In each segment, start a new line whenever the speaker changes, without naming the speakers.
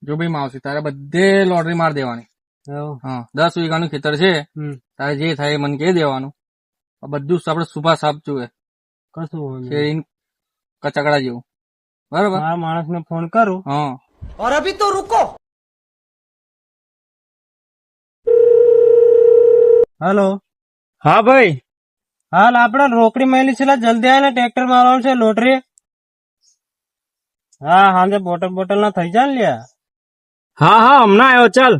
જો ભાઈ માવસી તારે બધે લોટરી માર દેવાની. હા 10 વીઘાનું ખેતર છે. તારે જે થાય એ મને કહી દેવાનું. બધું આપડે સુભા સાફ જોઈએ. કશું કચકડા જેવું. બરાબર. હા માણસ ને ફોન કરું. હા
और अभी तो रुको.
હેલો. હા ભાઈ. હાલ આપડે રોકડી મેલી છે જલ્દી આવે ને ટ્રેક્ટર મારવાનું છે લોટરી. હા હાજે બોટલ ના થઈ જાય ને લ્યા. હા હા હમણાં આવ્યો ચાલ.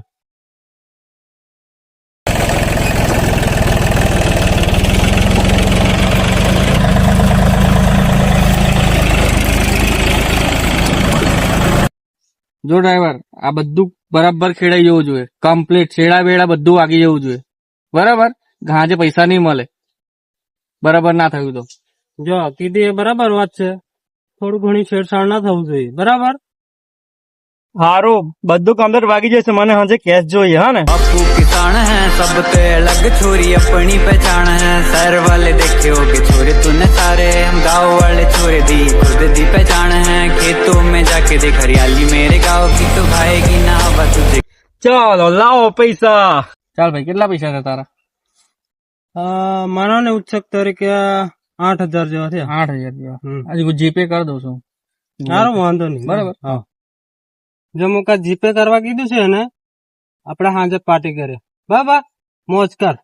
જો ડ્રાઈવર આ બધું બરાબર ખેડાઈ જવું જોઈએ. કમ્પ્લીટ છેડા બેડા બધું વાગી જવું જોઈએ. બરાબર. ગાજે પૈસા નહીં મળે. બરાબર ના થયું તો જો કીધી એ બરાબર વાત છે. થોડું ઘણી છેડછાડ ના થવું જોઈએ. બરાબર. હારું બધું કમ્પ્લીટ વાગી જશે. મને હજે કેશ જોઈએ. હા ને
बापू किसान है सबसे अलग छोरी अपनी पहचान है सर वाले देखे होगे छोरे तूने सारे हम गाँव वाले छोरे दी खुद दी पहचान है खेतों में जाके देख हरियाली मेरे गाँव की तो भाएगी ना हवा तुझे.
ચાલો લાવો પૈસા. ચાલ ભાઈ કેટલા પૈસા છે તારા? માનો ને ઉચ્ચક તરીકે 8,000 જેવા છે. 8,000 જેવા. હજુ જીપે કરી દઉં છું. સારું વાંધો નહીં. બરાબર. હા જો મુકા જીપે કરવા કીધું છે ને આપડે સાંજે પાર્ટી કરે. બરાબર મોજ કર.